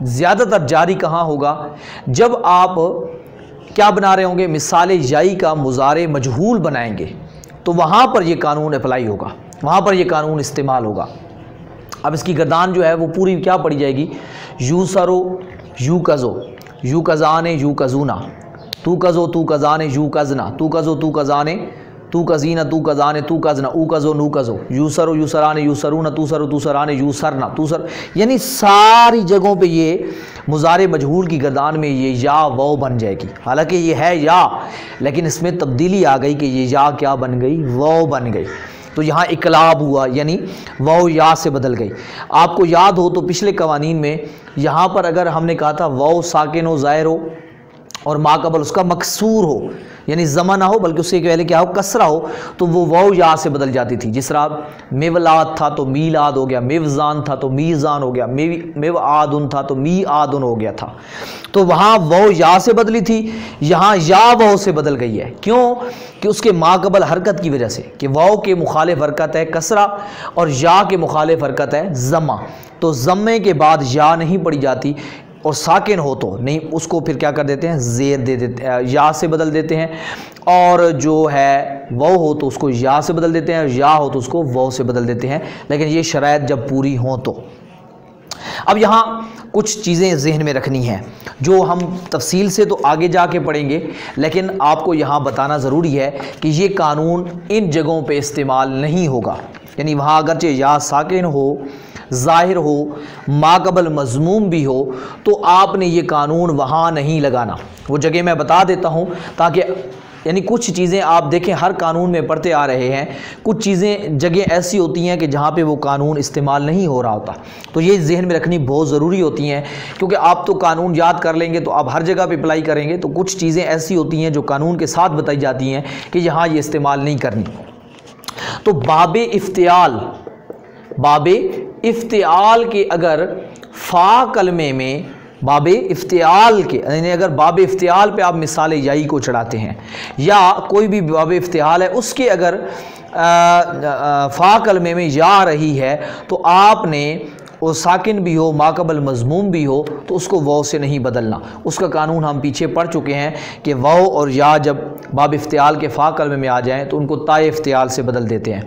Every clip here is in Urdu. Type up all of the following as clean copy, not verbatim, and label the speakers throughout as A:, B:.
A: زیادہ تر جاری کہاں ہوگا؟ جب آپ کیا بنا رہے ہوں گے؟ مثال یائی کا مضارع مجہول بنائیں گے تو وہاں پر یہ قانون اپلائی ہوگا، وہاں پر یہ قانون استعمال ہوگا۔ اب اس کی گردان جو ہے وہ پوری کیا پڑی جائے گی؟ یو سرو یو کزو، یو کزانے یو کزونا، تو کزو تو کزانے یو کزنا، تو کزو تو کزانے تو کزینا، تو کزانے تو کزنا، او کزو نو کزو، یو سرو یو سرانے یو سرونا، تو سرو تو سرانے یو سرنا، تو سر، یعنی ساری جگہوں پہ یہ مضارع مجہول کی گردان میں یہ یا واو بن جائے گی۔ حالانکہ یہ ہے یا، لیکن اس میں تبدیلی آ گئی کہ یہ یا کیا بن گئی؟ واو بن گئی۔ تو یہاں اقلاب ہوا، یعنی واو یا سے بدل گئی۔ آپ کو یاد ہو تو پچھلے قوانین میں یہاں پر اگر ہم نے کہا تھا واو ساکن ہو، ظاہر ہو اور ما قبل اس کا مکسور ہو، یعنی ضمہ نہ ہو بلکہ اس سے پہلے کیا ہو؟ کسرہ ہو، تو وہ واو یا سے بدل جاتی تھی۔ جس طرح میولاد تھا تو میلاد ہو گیا، میوزان تھا تو میزان ہو گیا، میوعادن تھا تو میعادن ہو گیا تھا۔ تو وہاں واو یا سے بدلی تھی، یہاں یا واو سے بدل گئی ہے۔ کیوں؟ کہ اس کے ما قبل حرکت کی وجہ سے، کہ واو کے مخالف حرکت ہے کسرہ اور یا کے مخالف حرکت ہے ضمہ، تو ضمے کے بعد یا نہیں پڑھی جاتی، اور ساکن ہو تو نہیں، اس کو پھر کیا کر دیتے ہیں؟ زیر دے دیتے ہیں، یا سے بدل دیتے ہیں، اور جو ہے واو ہو تو اس کو یا سے بدل دیتے ہیں، اور یا ہو تو اس کو واو سے بدل دیتے ہیں، لیکن یہ شرائط جب پوری ہوں تو۔ اب یہاں کچھ چیزیں ذہن میں رکھنی ہیں جو ہم تفصیل سے تو آگے جا کے پڑھیں گے، لیکن آپ کو یہاں بتانا ضروری ہے کہ یہ قانون ان جگہوں پہ استعمال نہیں ہوگا، یعنی وہاں اگرچہ یا ساکن ہو، ظاہر ہو، ما قبل مضموم بھی ہو، تو آپ نے یہ قانون وہاں نہیں لگانا۔ وہ جگہ میں بتا دیتا ہوں تاکہ یعنی کچھ چیزیں آپ دیکھیں ہر قانون میں پڑھتے آ رہے ہیں، کچھ چیزیں جگہ ایسی ہوتی ہیں کہ جہاں پہ وہ قانون استعمال نہیں ہو رہا ہوتا، تو یہ ذہن میں رکھنی بہت ضروری ہوتی ہیں، کیونکہ آپ تو قانون یاد کر لیں گے تو آپ ہر جگہ پہ اپلائی کریں گے، تو کچھ چیزیں ایسی ہوتی ہیں جو قانون کے ساتھ بتائی جاتی ہیں کہ یہاں یہ استعمال نہیں کرنی۔ تو باب افتعال، باب افتعال کے اگر فا کلمے میں باب افتعال کے، یعنی اگر باب افتعال پہ آپ مثال یائی کو چڑھاتے ہیں یا کوئی بھی باب افتعال ہے اس کے اگر فا کلمے میں یا رہی ہے تو آپ نے وہ ساکن بھی ہو، ما قبل مضموم بھی ہو، تو اس کو واو سے نہیں بدلنا۔ اس کا قانون ہم پیچھے پڑھ چکے ہیں کہ واو اور یا جب باب افتعال کے فا کلمے میں آ جائیں تو ان کو تا افتعال سے بدل دیتے ہیں۔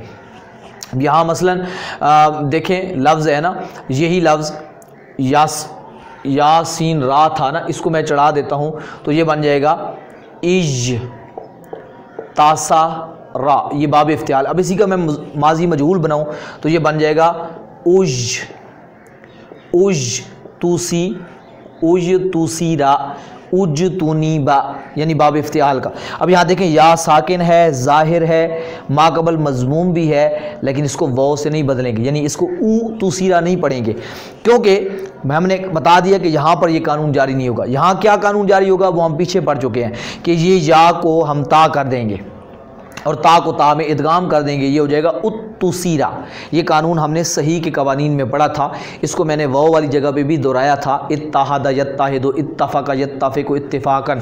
A: یہاں مثلاً دیکھیں لفظ ہے نا، یہی لفظ یا سین را تھا نا، اس کو میں چڑھا دیتا ہوں تو یہ بن جائے گا اج تاسا را، یہ باب افتعال۔ اب اسی کا میں ماضی مجہول بناؤں تو یہ بن جائے گا اج توسی را، اج تونی با، یعنی باب افتعال کا۔ اب یہاں دیکھیں یا ساکن ہے، ظاہر ہے، ما قبل مضموم بھی ہے، لیکن اس کو واو سے نہیں بدلیں گے، یعنی اس کو او توسیرا نہیں پڑھیں گے، کیونکہ ہم نے بتا دیا کہ یہاں پر یہ قانون جاری نہیں ہوگا۔ یہاں کیا قانون جاری ہوگا وہ ہم پیچھے پڑھ چکے ہیں کہ یہ یا کو ہم تا کر دیں گے اور تا کو تا میں ادغام کر دیں گے، یہ ہو جائے گا اتوسیرا۔ یہ قانون ہم نے صحیح کے قوانین میں پڑھا تھا، اس کو میں نے واو والی جگہ پہ بھی دہرایا تھا، اتحد یتحد، اتفق یتفق اتفاقا،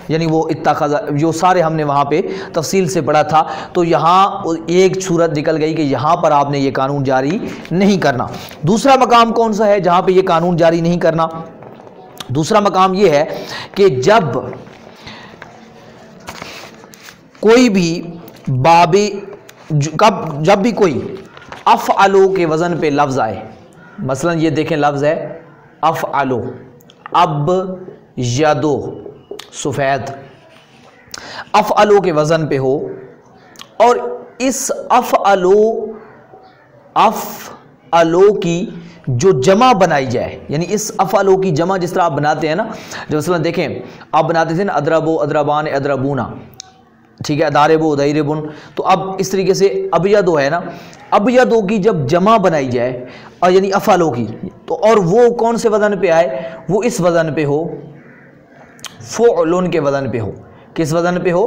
A: یعنی وہ اتخذ، جو سارے ہم نے وہاں پہ تفصیل سے پڑھا تھا۔ تو یہاں ایک صورت نکل گئی کہ یہاں پر آپ نے یہ قانون جاری نہیں کرنا۔ دوسرا مقام کون سا ہے جہاں پہ یہ قانون جاری نہیں کرنا؟ دوسرا مقام یہ ہے کہ جب کوئی بھی جب بھی کوئی افعلو کے وزن پہ لفظ آئے، مثلا یہ دیکھیں لفظ ہے افعلو، اب یدو سفید، افعلو کے وزن پہ ہو اور اس افعلو کی جو جمع بنائی جائے، یعنی اس افعلو کی جمع جس طرح آپ بناتے ہیں نا، جو مثلا دیکھیں آپ بناتے تھے نا ادربو ادربان ادربونا، ٹھیک ہے، اداربو ادیربن، تو اب اس طریقے سے ابیدو ہے نا، ابیدو کی جب جمع بنائی جائے اور یعنی افعلو کی، تو اور وہ کون سے وزن پہ آئے؟ وہ اس وزن پہ ہو، فعلن کے وزن پہ ہو۔ کس وزن پہ ہو؟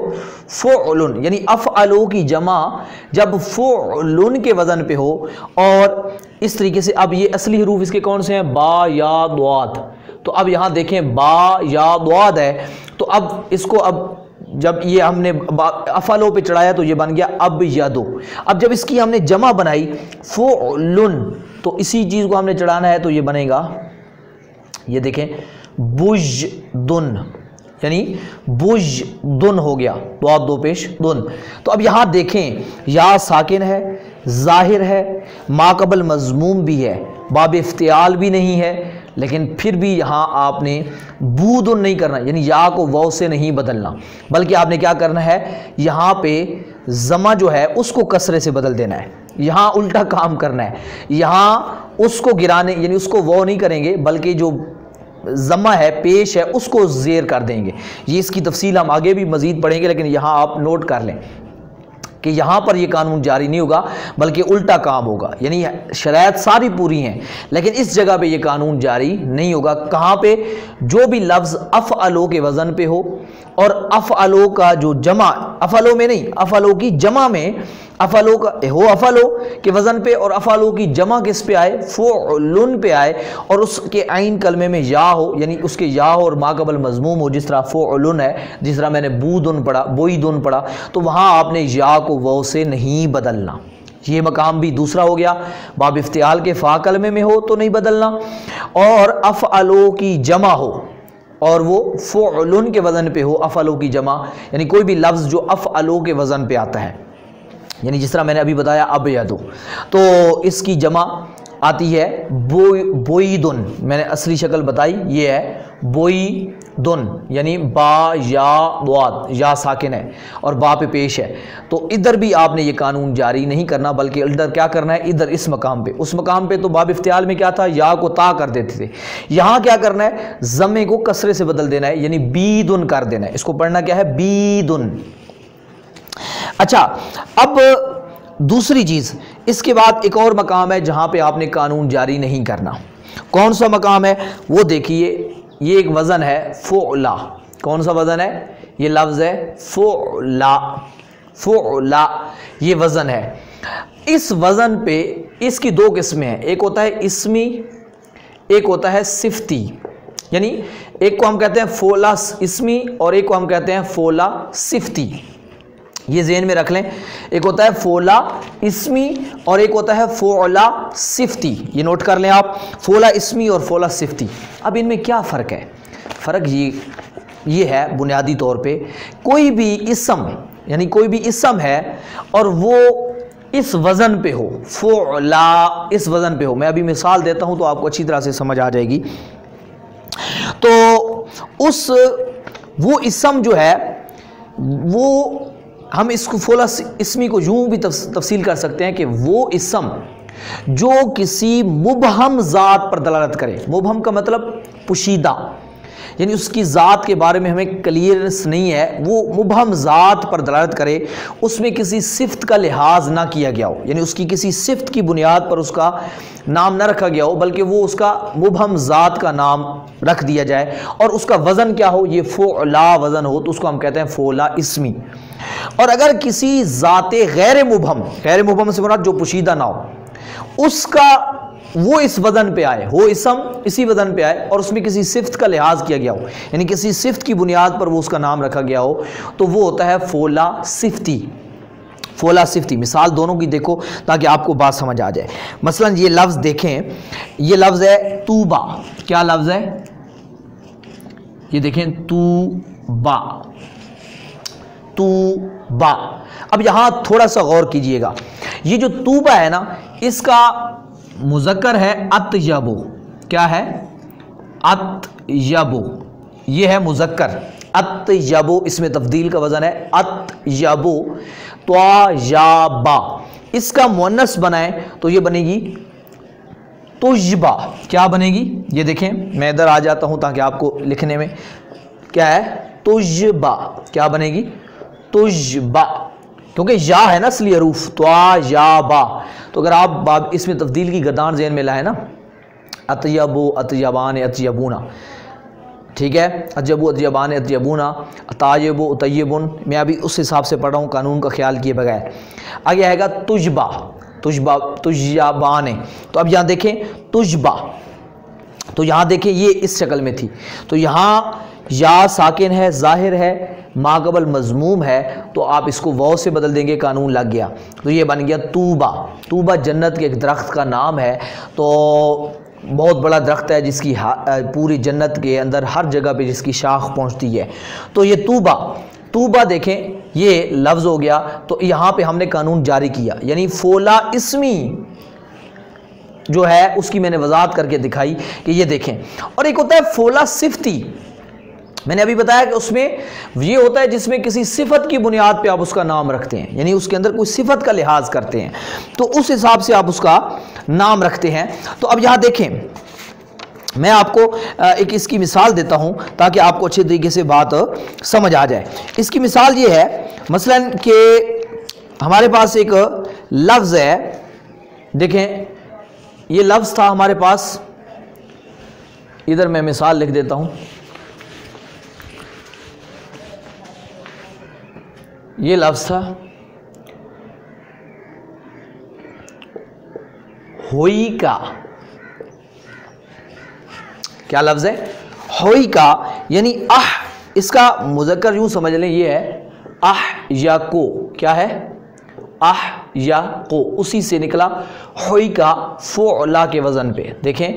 A: فعلن، یعنی افعلو کی جمع جب فعلن کے وزن پہ ہو، اور اس طریقے سے اب یہ اصلی حروف اس کے کون سے ہیں؟ با یا ضاد، تو اب یہاں دیکھیں با یا ضاد ہے، تو اب اس کو اب جب یہ ہم نے افعلو پہ چڑھایا تو یہ بن گیا اب یدو۔ اب جب اس کی ہم نے جمع بنائی فعلن، تو اسی چیز کو ہم نے چڑھانا ہے تو یہ بنے گا یہ دیکھیں بجدن، یعنی بجدن ہو گیا، دو پیش دن۔ تو اب یہاں دیکھیں یا ساکن ہے، ظاہر ہے، ما قبل مضموم بھی ہے، باب افتعال بھی نہیں ہے، لیکن پھر بھی یہاں آپ نے بودن نہیں کرنا، یعنی یا کو واو سے نہیں بدلنا، بلکہ آپ نے کیا کرنا ہے، یہاں پہ ضمہ جو ہے اس کو کسرے سے بدل دینا ہے، یہاں الٹا کام کرنا ہے، یہاں اس کو گرانے یعنی اس کو واو نہیں کریں گے، بلکہ جو ضمہ ہے پیش ہے اس کو زیر کر دیں گے۔ یہ اس کی تفصیل ہم آگے بھی مزید پڑھیں گے، لیکن یہاں آپ نوٹ کر لیں کہ یہاں پر یہ قانون جاری نہیں ہوگا بلکہ الٹا کام ہوگا، یعنی شرائط ساری پوری ہیں لیکن اس جگہ پہ یہ قانون جاری نہیں ہوگا۔ کہاں پہ؟ جو بھی لفظ افعلو کے وزن پہ ہو اور افعلو کا جو جمع، افعلو میں نہیں، افعلو کی جمع میں، افعلو کا ہو افعلو کے وزن پہ اور افعلو کی جمع کس پہ آئے، فعلن پہ آئے، اور اس کے عین کلمے میں یا ہو، یعنی اس کے یا ہو اور ما قبل مضموم ہو، جس طرح فعلن ہے، جس طرح میں نے بودن پڑھا، بویدن پڑھا، تو وہاں آپ نے یا کو واو سے نہیں بدلنا۔ یہ مقام بھی دوسرا ہو گیا۔ باب افتعال کے فا کلمے میں ہو تو نہیں بدلنا، اور افعلو کی جمع ہو اور وہ فعلن کے وزن پہ ہو، افعلو کی جمع، یعنی کوئی بھی لفظ جو افعلو کے وزن پہ آتا ہے، یعنی جس طرح میں نے ابھی بتایا ابیض، تو اس کی جمع آتی ہے بویدن، میں نے اصلی شکل بتائی یہ ہے بویدن، یعنی با یا ضاد، یا ساکن ہے اور با پہ پیش ہے، تو ادھر بھی آپ نے یہ قانون جاری نہیں کرنا بلکہ ادھر کیا کرنا ہے، ادھر اس مقام پہ، اس مقام پہ تو باب افتعال میں کیا تھا، یا کو تا کر دیتے تھے، یہاں کیا کرنا ہے، ضمے کو کسرے سے بدل دینا ہے، یعنی بیدن کر دینا ہے، اس کو پڑھنا کیا ہے، بیدن۔ اچھا، اب دوسری چیز، اس کے بعد ایک اور مقام ہے جہاں پہ آپ نے قانون جاری نہیں کرنا۔ کون سا مقام ہے وہ دیکھیے، یہ ایک وزن ہے فعلا۔ کون سا وزن ہے؟ یہ لفظ ہے فعلا، فعلا یہ وزن ہے۔ اس وزن پہ اس کی دو قسمیں ہیں، ایک ہوتا ہے اسمی، ایک ہوتا ہے صفتی، یعنی ایک کو ہم کہتے ہیں فعلا اسمی اور ایک کو ہم کہتے ہیں فعلا صفتی۔ یہ ذہن میں رکھ لیں، ایک ہوتا ہے فعلا اسمی اور ایک ہوتا ہے فعلا صفتی، یہ نوٹ کر لیں آپ، فعلا اسمی اور فعلا صفتی۔ اب ان میں کیا فرق ہے؟ فرق یہ ہے بنیادی طور پہ، کوئی بھی اسم، یعنی کوئی بھی اسم ہے اور وہ اس وزن پہ ہو، فعلا اس وزن پہ ہو، میں ابھی مثال دیتا ہوں تو آپ کو اچھی طرح سے سمجھ آ جائے گی، تو وہ اسم جو ہے وہ ہم اس کو فعلا اسمی کو یوں بھی تفصیل کر سکتے ہیں کہ وہ اسم جو کسی مبہم ذات پر دلالت کرے، مبہم کا مطلب پوشیدہ، یعنی اس کی ذات کے بارے میں ہمیں کلیئرنس نہیں ہے، وہ مبہم ذات پر دلالت کرے، اس میں کسی صفت کا لحاظ نہ کیا گیا ہو، یعنی اس کی کسی صفت کی بنیاد پر اس کا نام نہ رکھا گیا ہو بلکہ وہ اس کا مبہم ذات کا نام رکھ دیا جائے، اور اس کا وزن کیا ہو، یہ فعلا وزن ہو، تو اس کو ہم کہتے ہیں فعلا اسمی۔ اور اگر کسی ذات غیر مبہم سے مراد جو پوشیدہ نہ ہو، اس کا وہ اس وزن پہ آئے، وہ اسم اسی وزن پہ آئے اور اس میں کسی صفت کا لحاظ کیا گیا ہو، یعنی کسی صفت کی بنیاد پر وہ اس کا نام رکھا گیا ہو، تو وہ ہوتا ہے فعلا صفتی۔ فعلا صفتی، مثال دونوں کی دیکھو تاکہ آپ کو بات سمجھ آ جائے۔ مثلا یہ لفظ دیکھیں، یہ لفظ ہے توبہ، کیا لفظ ہے؟ یہ دیکھیں توبہ، توبہ۔ اب یہاں تھوڑا سا غور کیجئے گا، یہ جو توبہ ہے نا، اس کا مذکر ہے اطیبو، کیا ہے؟ اطیبو، یہ ہے مذکر، اطیبو، اس میں تفضیل کا وزن ہے اطیبو، طیبا۔ اس کا مؤنث بنائیں تو یہ بنے گی تجبا، کیا بنے گی؟ یہ دیکھیں میں ادھر آ جاتا ہوں تاکہ آپ کو لکھنے میں کیا ہے، تجبا، کیا بنے گی؟ تجبا، کیونکہ یا ہے نا اصلی حروف، توا یا با، تو اگر آپ اس میں تفضیل کی گردان ذہن میں لائیں نا، اطیبو، اطیبان، اطیبونا، ٹھیک ہے، اطیبو، اطیبان، اطیبونا، طیبو، طیبن، میں ابھی اس حساب سے پڑھ رہا ہوں قانون کا خیال کیے بغیر۔ آگے آئے گا تجبا، تجبا، تجبان، تو اب یہاں دیکھیں تجبا، تو یہاں دیکھیں یہ اس شکل میں تھی، تو یہاں یا ساکن ہے، ظاہر ہے، ما قبل مضموم ہے، تو آپ اس کو واو سے بدل دیں گے، قانون لگ گیا، تو یہ بن گیا توبہ۔ توبہ جنت کے ایک درخت کا نام ہے، تو بہت بڑا درخت ہے جس کی پوری جنت کے اندر ہر جگہ پہ جس کی شاخ پہنچتی ہے. تو یہ طوبہ دیکھیں یہ لفظ ہو گیا. تو یہاں پہ ہم نے قانون جاری کیا, یعنی فولا اسمی جو ہے اس کی میں نے وضاحت کر کے دکھائی کہ یہ دیکھیں. اور ایک ہوتا ہے فولا صفتی, میں نے ابھی بتایا کہ اس میں یہ ہوتا ہے جس میں کسی صفت کی بنیاد پہ آپ اس کا نام رکھتے ہیں, یعنی اس کے اندر کوئی صفت کا لحاظ کرتے ہیں تو اس حساب سے آپ اس کا نام رکھتے ہیں. تو اب یہاں دیکھیں میں آپ کو ایک اس کی مثال دیتا ہوں تاکہ آپ کو اچھے طریقے سے بات سمجھ آ جائے. اس کی مثال یہ ہے مثلا کہ ہمارے پاس ایک لفظ ہے, دیکھیں یہ لفظ تھا ہمارے پاس, ادھر میں مثال لکھ دیتا ہوں. یہ لفظ تھا ہوئی کا. کیا لفظ ہے؟ ہوئی کا, یعنی اس کا مذکر یوں سمجھ لیں یہ ہے یا کو. کیا ہے؟ یا کو, اسی سے نکلا ہوئی کا فعلا کے وزن پہ. دیکھیں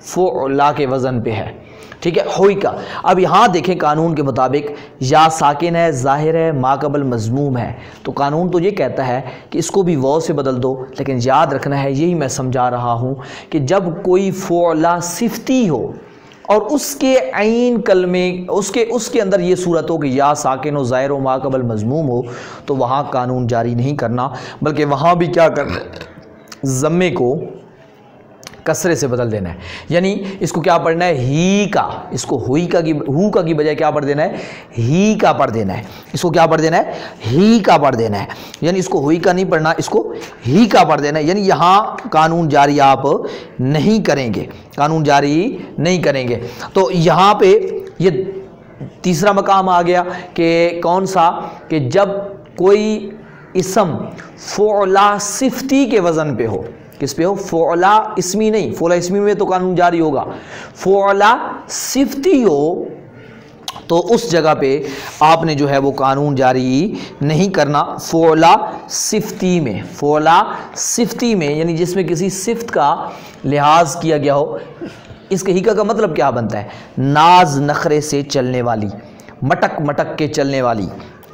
A: فعلا کے وزن پہ ہے, ٹھیک ہے, ہوئی کا. اب یہاں دیکھیں قانون کے مطابق یا ساکن ہے, ظاہر ہے, ما قبل مضموم ہے, تو قانون تو یہ کہتا ہے کہ اس کو بھی واو سے بدل دو. لیکن یاد رکھنا ہے, یہی میں سمجھا رہا ہوں کہ جب کوئی فعلا صفتی ہو اور اس کے عین کلمے اس کے اندر یہ صورت ہو کہ یا ساکن و ظاہر و ما قبل مضموم ہو, تو وہاں قانون جاری نہیں کرنا, بلکہ وہاں بھی کیا کرنا ہے, ضمے کو کسرے سے بدل دینا ہے. یعنی اس کو کیا پڑھنا ہے؟ ہی کا. اس کو ہوئی کا کی ہو کا کی بجائے کیا پڑھ دینا ہے؟ ہی کا پڑھ دینا ہے. اس کو کیا پڑھ دینا ہے؟ ہی کا پڑھ دینا ہے. یعنی اس کو ہوئی کا نہیں پڑھنا, اس کو ہی کا پڑھ دینا ہے. یعنی یہاں قانون جاری آپ نہیں کریں گے, قانون جاری نہیں کریں گے. تو یہاں پہ یہ تیسرا مقام آ گیا کہ کون سا, کہ جب کوئی اسم فعلا صفتی کے وزن پہ ہو. کس پہ ہو؟ فعلا اسمی نہیں, فعلا اسمی میں تو قانون جاری ہوگا, فعلا صفتی ہو تو اس جگہ پہ آپ نے جو ہے وہ قانون جاری نہیں کرنا. فعلا صفتی میں, فعلا صفتی میں یعنی جس میں کسی صفت کا لحاظ کیا گیا ہو. اس کے حقیقت کا مطلب کیا بنتا ہے؟ ناز نخرے سے چلنے والی, مٹک مٹک کے چلنے والی,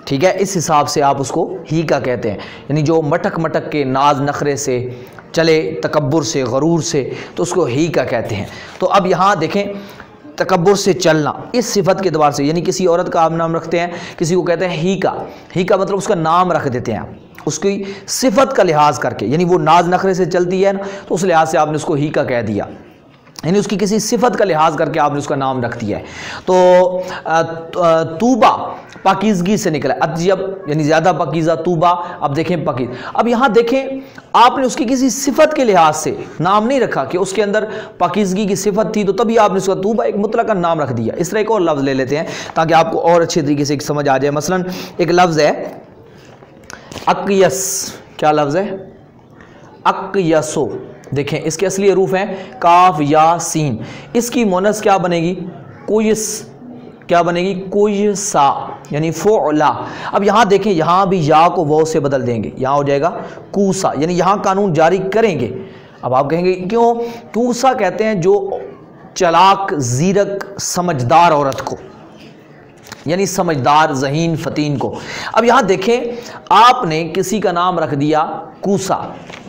A: ٹھیک ہے, اس حساب سے آپ اس کو ہی کا کہتے ہیں. یعنی جو مٹک مٹک کے ناز نخرے سے چلے, تکبر سے, غرور سے, تو اس کو ہی کا کہتے ہیں. تو اب یہاں دیکھیں تکبر سے چلنا اس صفت کے اعتبار سے, یعنی کسی عورت کا آپ نام رکھتے ہیں, کسی کو کہتے ہیں ہی کا. ہی کا مطلب اس کا نام رکھ دیتے ہیں اس کی صفت کا لحاظ کر کے, یعنی وہ ناز نخرے سے چلتی ہے نا, تو اس لحاظ سے آپ نے اس کو ہی کا کہہ دیا, یعنی اس کی کسی صفت کا لحاظ کر کے آپ نے اس کا نام رکھ دیا ہے. تو طوبہ پاکیزگی سے نکلا, اطیب یعنی زیادہ پاکیزہ, طوبہ اب دیکھیں پاکیز. اب یہاں دیکھیں آپ نے اس کی کسی صفت کے لحاظ سے نام نہیں رکھا کہ اس کے اندر پاکیزگی کی صفت تھی, تو تبھی آپ نے اس کا طوبہ ایک مطلقاً نام رکھ دیا. اس طرح ایک اور لفظ لے لیتے ہیں تاکہ آپ کو اور اچھے طریقے سے سمجھ آ جائے. مثلا ایک لفظ ہے اقیس. کیا لفظ ہے؟ اقیسو. دیکھیں اس کے اصلی حروف ہیں کاف یا سین. اس کی مونس کیا بنے گی؟ کویس. کیا بنے گی؟ کویسا, یعنی فعلا. اب یہاں دیکھیں یہاں بھی یا کو واو سے بدل دیں گے, یہاں ہو جائے گا کوسا, یعنی یہاں قانون جاری کریں گے. اب آپ کہیں گے کیوں؟ کوسا کہتے ہیں جو چلاک, زیرک, سمجھدار عورت کو, یعنی سمجھدار, ذہین, فتین کو. اب یہاں دیکھیں آپ نے کسی کا نام رکھ دیا کوسا,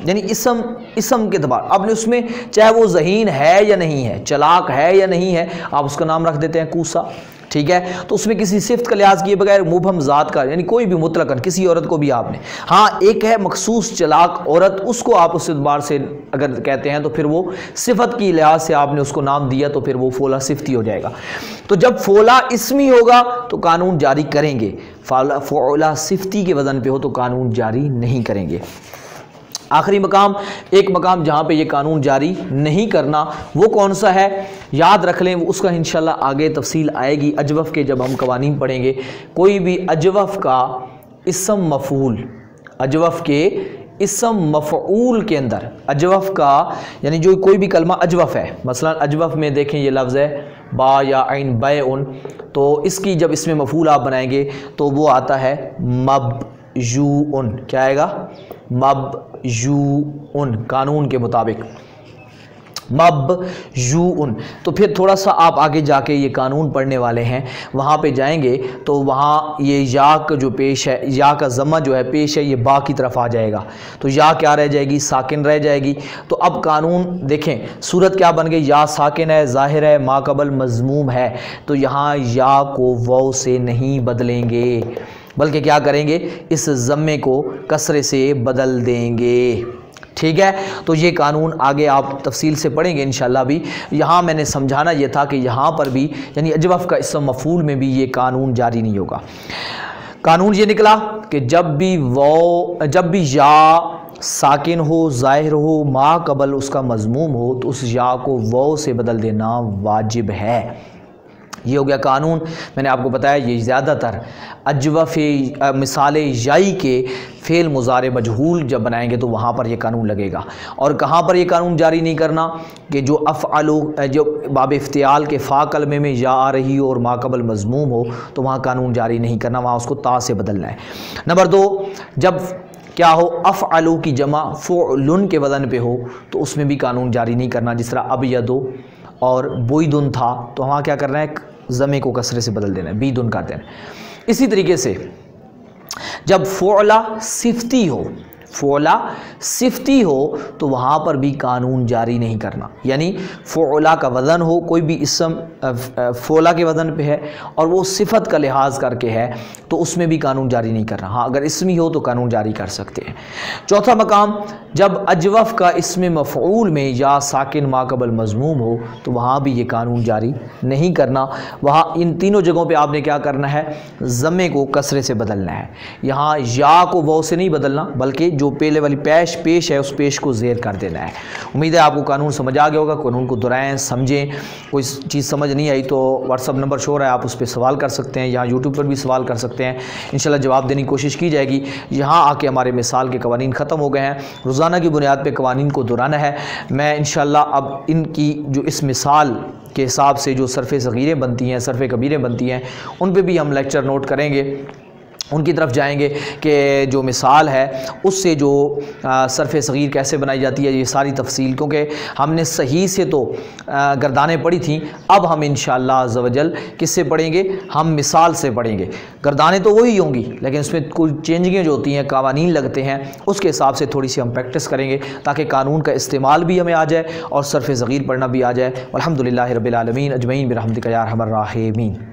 A: یعنی اسم کے اعتبار آپ نے اس میں چاہے وہ ذہین ہے یا نہیں ہے, چلاک ہے یا نہیں ہے, آپ اس کا نام رکھ دیتے ہیں کوسا, ٹھیک ہے. تو اس میں کسی صفت کا لحاظ کیے بغیر مبہم ذات کا, یعنی کوئی بھی مطلقاً کسی عورت کو بھی آپ نے, ہاں ایک ہے مخصوص چلاک عورت, اس کو آپ اس اعتبار سے اگر کہتے ہیں تو پھر وہ صفت کی لحاظ سے آپ نے اس کو نام دیا تو پھر وہ فعلا صفتی ہو جائے گا. تو جب فعلا اسمی ہوگا تو قانون جاری کریں گے, فعلا صفتی کے وزن پہ ہو تو قانون جاری نہیں کریں گے. آخری مقام, ایک مقام جہاں پہ یہ قانون جاری نہیں کرنا, وہ کون سا ہے؟ یاد رکھ لیں, اس کا انشاءاللہ آگے تفصیل آئے گی اجوف کے جب ہم قوانین پڑھیں گے. کوئی بھی اجوف کا اسم مفعول, اجوف کے اسم مفعول کے اندر, اجوف کا یعنی جو کوئی بھی کلمہ اجوف ہے, مثلا اجوف میں دیکھیں یہ لفظ ہے با یا عین بیعن, تو اس کی جب اس میں مفعول آپ بنائیں گے تو وہ آتا ہے مبجوعن. کیا آئے گا؟ مبجوعن قانون کے مطابق. مبجوء۔ تو پھر تھوڑا سا آپ آگے جا کے یہ قانون پڑھنے والے ہیں، وہاں پہ جائیں گے تو وہاں یہ یا کا جو پیش ہے، یا کا ضمہ جو ہے پیش ہے، یہ با کی طرف آ جائے گا، تو یا کیا رہ جائے گی؟ ساکن رہ جائے گی۔ تو اب قانون دیکھیں صورت کیا بن گئی، یا ساکن ہے، ظاہر ہے، ما قبل مضموم ہے، تو یہاں یا کو واو سے نہیں بدلیں گے بلکہ کیا کریں گے؟ اس ضمے کو کسرے سے بدل دیں گے، ٹھیک ہے؟ تو یہ قانون آگے آپ تفصیل سے پڑھیں گے انشاءاللہ بھی۔ یہاں میں نے سمجھانا یہ تھا کہ یہاں پر بھی یعنی اجوف کا اسم مفعول میں بھی یہ قانون جاری نہیں ہوگا۔ قانون یہ نکلا کہ جب بھی یا ساکن ہو، ظاہر ہو، ما قبل اس کا مضموم ہو، تو اس یا کو واو سے بدل دینا واجب ہے۔ یہ ہو گیا قانون۔ میں نے آپ کو بتایا یہ زیادہ تر اجوف مثال یائی کے فعل مضارع مجہول جب بنائیں گے تو وہاں پر یہ قانون لگے گا۔ اور کہاں پر یہ قانون جاری نہیں کرنا کہ جو افعلو جو باب افتعال کے فا کلمے میں یا آ رہی ہو اور ما قبل مضموم ہو تو وہاں قانون جاری نہیں کرنا، وہاں اس کو تا سے بدلنا ہے۔ نمبر 2، جب کیا ہو افعلو کی جمع فعلن کے وزن پہ ہو تو اس میں بھی قانون جاری نہیں کرنا، جس طرح ابیدو اور بویدن تھا تو وہاں کیا کرنا ہے؟ ضمے کو کسرے سے بدل دینا ہے، بیدن کر دینا ہے۔ اسی طریقے سے جب فعلہ صفتی ہو تو وہاں پر بھی قانون جاری نہیں کرنا، یعنی فعلہ کا وزن ہو، کوئی بھی اسم فعلہ کے وزن پہ ہے اور وہ صفت کا لحاظ کر کے ہے تو اس میں بھی قانون جاری نہیں کرنا۔ ہاں اگر اسمی ہو تو قانون جاری کر سکتے ہیں۔ چوتھا مقام، جب اجوف کا اسم مفعول میں یا ساکن ما قبل مضموم ہو تو وہاں بھی یہ قانون جاری نہیں کرنا، وہاں ان تینوں جگہوں پہ آپ نے کیا کرنا ہے؟ ضمے کو کسرے سے بدلنا ہے۔ یہاں یا کو واو سے نہیں بدلنا بلکہ جو پہلے والی پیش ہے اس پیش کو زیر کر دینا ہے۔ امید ہے آپ کو قانون سمجھ آ گیا ہوگا، قانون کو دہرائیں، سمجھیں۔ کوئی چیز سمجھ نہیں آئی تو واٹس ایپ نمبر شو رہا ہے، آپ اس پہ سوال کر سکتے ہیں، یہاں یوٹیوب پر بھی سوال کر سکتے ہیں، انشاءاللہ جواب دینے کی کوشش کی جائے گی۔ یہاں آ کے ہمارے مثال کے قوانین ختم ہو گئے ہیں، روزانہ کی بنیاد پہ قوانین کو دہرانا ہے۔ میں انشاءاللہ اب ان کی جو اس مثال کے حساب سے جو صرف صغیریں بنتی ہیں، صرف کبیریں بنتی ہیں، ان پہ بھی ہم لیکچر نوٹ کریں گے، ان کی طرف جائیں گے کہ جو مثال ہے اس سے جو صرف صغیر کیسے بنائی جاتی ہے، یہ ساری تفصیل، کیونکہ ہم نے صحیح سے تو گردانیں پڑھی تھیں، اب ہم انشاءاللہ عز و جل کس سے پڑھیں گے؟ ہم مثال سے پڑھیں گے۔ گردانیں تو وہی ہوں گی لیکن اس میں کوئی چینجنگیں جو ہوتی ہیں، قوانین لگتے ہیں، اس کے حساب سے تھوڑی سی ہم پریکٹس کریں گے تاکہ قانون کا استعمال بھی ہمیں آ جائے اور صرف صغیر پڑھنا بھی آ جائے۔ الحمدللہ رب العالمین اجمعین برحمتک یا ارحم الراحمین۔